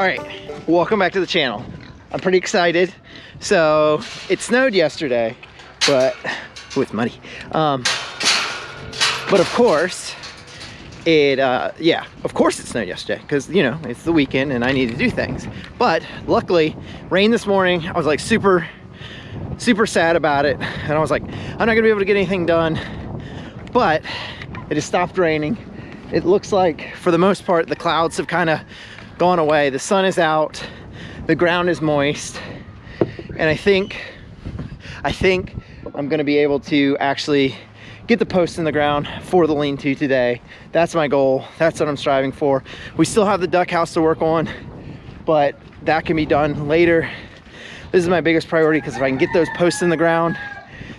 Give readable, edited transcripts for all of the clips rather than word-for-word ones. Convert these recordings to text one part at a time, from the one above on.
All right, welcome back to the channel. I'm pretty excited. So it snowed yesterday, but it's muddy. But of course it of course it snowed yesterday because, you know, it's the weekend and I need to do things. But luckily, rain this morning. I was like super sad about it, and I was like, I'm not gonna be able to get anything done. But it has stopped raining. It looks like for the most part the clouds have kind of gone away. The sun is out, the ground is moist, and I think I'm gonna be able to actually get the post in the ground for the lean-to today. That's my goal. That's what I'm striving for. We still have the duck house to work on, but that can be done later. This is my biggest priority because if I can get those posts in the ground,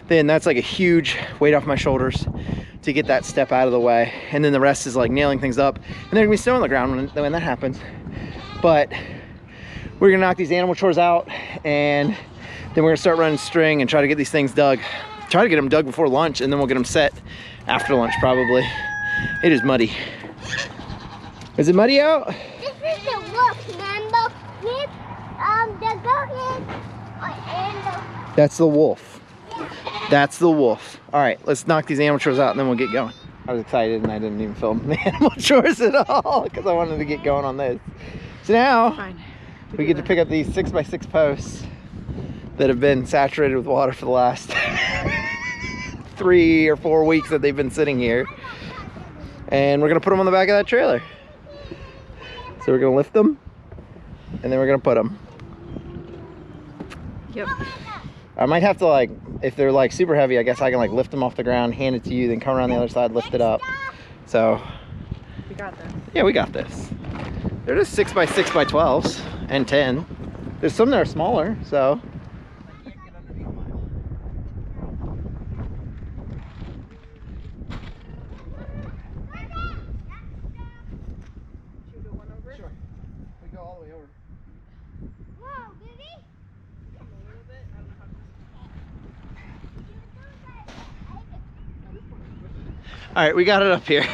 then that's like a huge weight off my shoulders to get that step out of the way. And then the rest is like nailing things up, and there's gonna be snow on the ground when that happens. But we're gonna knock these animal chores out, and then we're gonna start running string and try to get these things dug. Try to get them dug before lunch, and then we'll get them set after lunch probably. It is muddy. Is it muddy out? This is the wolf, remember? With the goat and That's the wolf. That's the wolf. All right, let's knock these animal chores out and then we'll get going. I was excited and I didn't even film the animal chores at all because I wanted to get going on this. So now we get to pick up these 6x6 posts that have been saturated with water for the last 3 or 4 weeks that they've been sitting here. And we're gonna put them on the back of that trailer. So we're gonna lift them and then we're gonna put them. Yep. I might have to, like, if they're like super heavy, I guess I can like lift them off the ground, hand it to you, then come around the other side, lift it up. So We got this. yeah, we got this. They're just 6x6x12s and 10. There's some that are smaller, so. Sure. We go all the way over. whoa, baby. All right, we got it up here.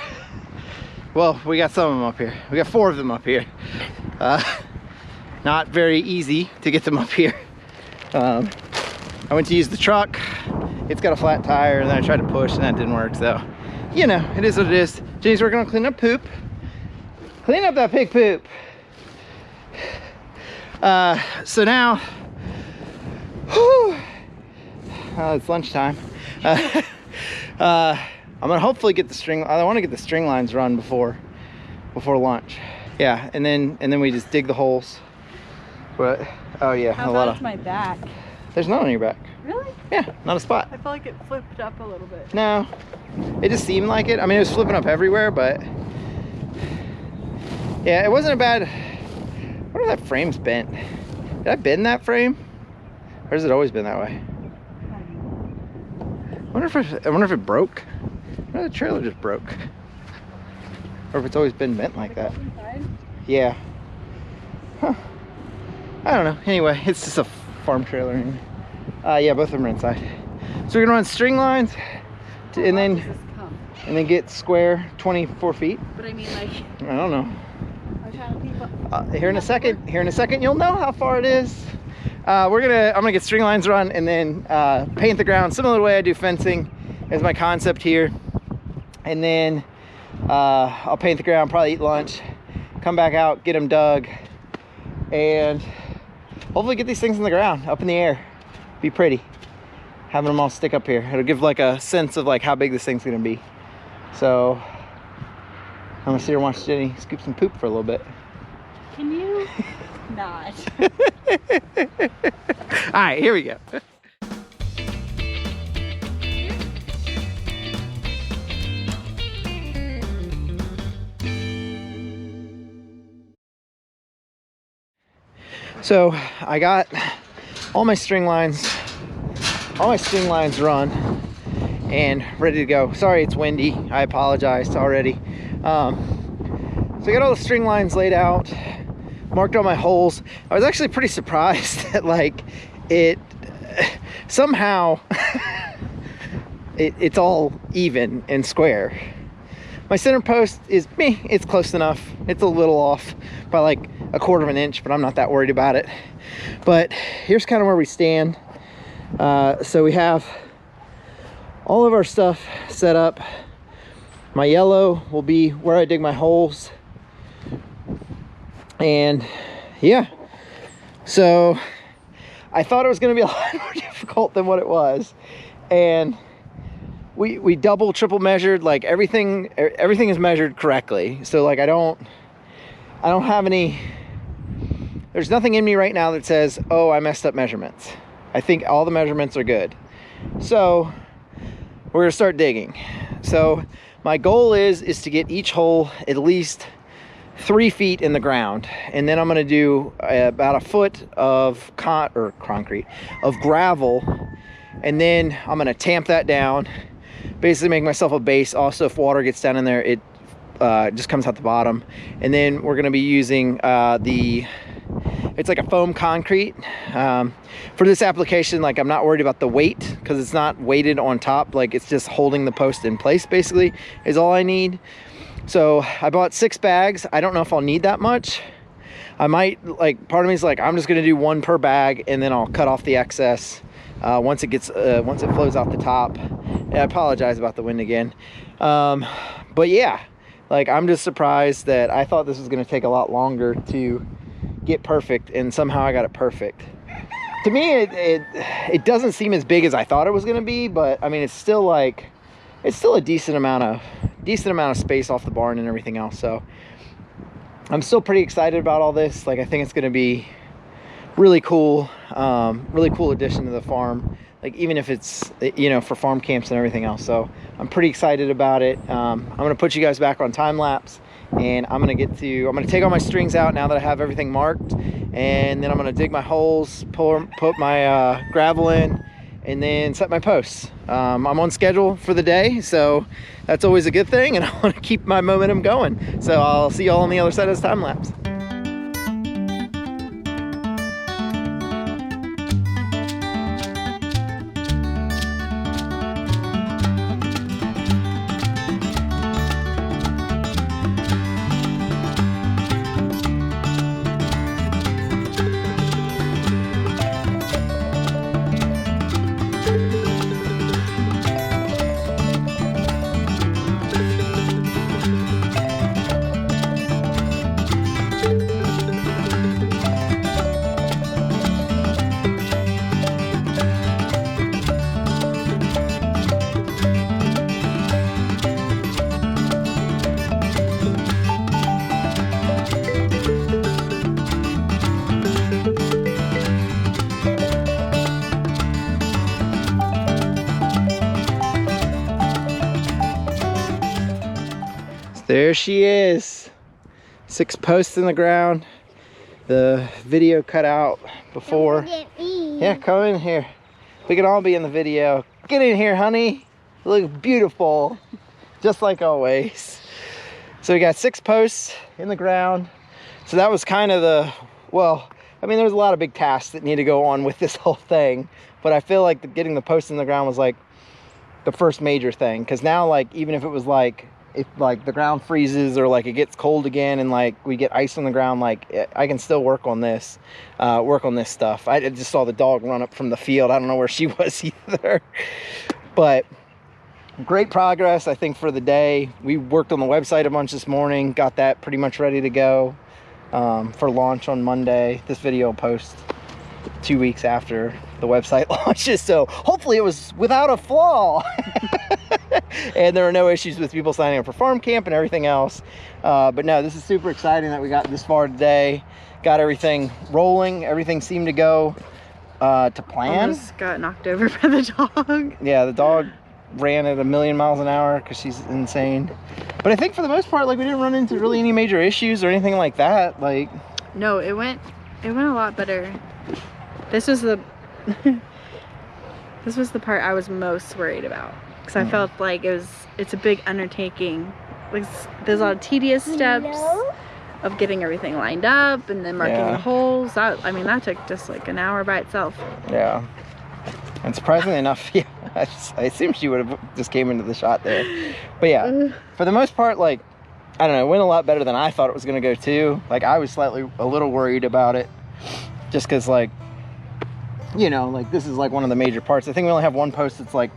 Well, we got some of them up here. We got 4 of them up here. Not very easy to get them up here. I went to use the truck. It's got a flat tire, and then I tried to push, and that didn't work. So, you know, it is what it is. Jenny's working on cleaning up poop. Clean up that pig poop. So now, it's lunchtime. I'm gonna hopefully get the string. I want to get the string lines run before lunch. Yeah, and then we just dig the holes. But oh yeah, How a lot about of. my back? There's none on your back. Really? Yeah, not a spot. I felt like it flipped up a little bit. No, it just seemed like it. I mean, it was flipping up everywhere, but yeah, it wasn't a bad. I wonder if that frame's bent. Did I bend that frame, or has it always been that way? I wonder if it broke. Or the trailer just broke, or if it's always been bent like that. Yeah. Huh. I don't know. Anyway, it's just a farm trailer. Anyway. Yeah, both of them are inside. So we're gonna run string lines, and then get square 24 feet. But I mean, like, I don't know. I'm trying to keep up. Here in a second, you'll know how far it is. I'm gonna get string lines run and then paint the ground similar to the way I do fencing is my concept here. And then I'll paint the ground, probably eat lunch, come back out, get them dug, and hopefully get these things in the ground, up in the air. Be pretty, having them all stick up here. It'll give like a sense of like how big this thing's gonna be. So I'm gonna sit here and watch Jenny scoop some poop for a little bit. Can you not? All right, here we go. So I got all my string lines run and ready to go. Sorry, it's windy. I apologize already. So I got all the string lines laid out, marked all my holes. I was actually pretty surprised that like it somehow it's all even and square. My center post is me. It's close enough. It's a little off by like 1/4 of an inch, but I'm not that worried about it. But here's kind of where we stand. So we have all of our stuff set up. My yellow will be where I dig my holes. And yeah, so I thought it was going to be a lot more difficult than what it was. And we double, triple measured, like everything is measured correctly. So like I don't have any, there's nothing in me right now that says, oh, I messed up measurements. I think all the measurements are good. So we're gonna start digging. So my goal is to get each hole at least 3 feet in the ground, and then I'm gonna do about 1 foot of concrete, of gravel, and then I'm gonna tamp that down, basically make myself a base. Also, if water gets down in there, it just comes out the bottom. And then we're gonna be using it's like a foam concrete. For this application, like I'm not worried about the weight because it's not weighted on top, like it's just holding the post in place basically is all I need. So I bought 6 bags. I don't know if I'll need that much. I might, like, part of me is like, I'm just gonna do 1 per bag and then I'll cut off the excess once it flows out the top. And I apologize about the wind again. But yeah, like I'm just surprised that I thought this was gonna take a lot longer to get perfect, and somehow I got it perfect. To me, it doesn't seem as big as I thought it was gonna be, but I mean, it's still a decent amount of space off the barn and everything else. So I'm still pretty excited about all this. Like I think it's gonna be really cool addition to the farm. Like even if it's, you know, for farm camps and everything else. So I'm pretty excited about it. I'm gonna put you guys back on time lapse, and I'm gonna take all my strings out now that I have everything marked, and then I'm gonna dig my holes, put my gravel in, and then set my posts. I'm on schedule for the day, so that's always a good thing, and I want to keep my momentum going. So I'll see y'all on the other side of this time lapse. There she is, 6 posts in the ground. The video cut out before. Yeah, come in here. We can all be in the video. Get in here, honey. You look beautiful, just like always. So we got 6 posts in the ground. So that was kind of well, I mean, there's a lot of big tasks that need to go on with this whole thing, but I feel like getting the posts in the ground was like the first major thing. Because now, like, even if it was like, if like the ground freezes or like it gets cold again and like we get ice on the ground, like I can still work on this stuff. I just saw the dog run up from the field. I don't know where she was either. But great progress, I think, for the day. We worked on the website a bunch this morning, got that pretty much ready to go for launch on Monday. This video will post 2 weeks after the website launches, so hopefully it was without a flaw. And there are no issues with people signing up for farm camp and everything else. But no, this is super exciting that we got this far today, got everything rolling. Everything seemed to go to plan. Almost got knocked over by the dog. Yeah, the dog ran at 1,000,000 miles an hour because she's insane. But I think for the most part, like, we didn't run into really any major issues or anything like that. Like, no, it went a lot better. This was the this was the part I was most worried about, because I felt like it's a big undertaking. Like, there's a lot of tedious steps of getting everything lined up and then marking the holes. I mean, that took just like an hour by itself. Yeah. And surprisingly enough, yeah, I assume she would have just came into the shot there. But yeah, for the most part, like, I don't know, it went a lot better than I thought it was going to go too. Like, I was a little worried about it just because, like, you know, like, this is like one of the major parts. I think we only have one post that's like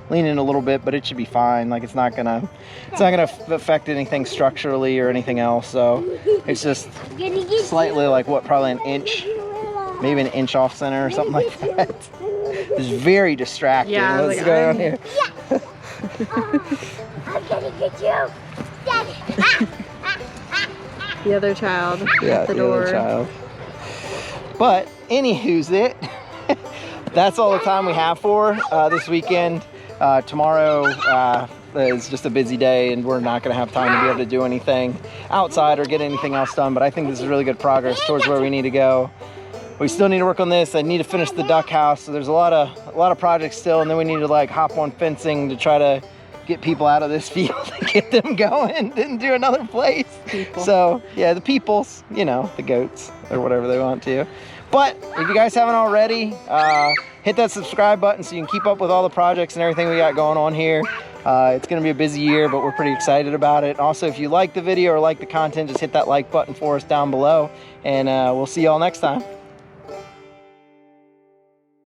leaning a little bit, but it should be fine. Like, it's not gonna affect anything structurally or anything else. So it's just slightly, like, what, probably an inch, maybe an inch off center or something like that. It's very distracting. Yeah, What's like, going on here? I'm gonna get you. The other child Yeah, at the door. other child. But anywho's it. That's all the time we have for this weekend. Tomorrow is just a busy day, and we're not going to have time to be able to do anything outside or get anything else done. But I think this is really good progress towards where we need to go. We still need to work on this. I need to finish the duck house. So there's a lot of projects still, and then we need to, like, hop on fencing to try to get people out of this field and get them going and do another place. People. So yeah, the peoples, you know, the goats or whatever they want to. But if you guys haven't already, hit that subscribe button so you can keep up with all the projects and everything we got going on here. It's going to be a busy year, but we're pretty excited about it. Also, if you like the video or like the content, just hit that like button for us down below, and we'll see y'all next time.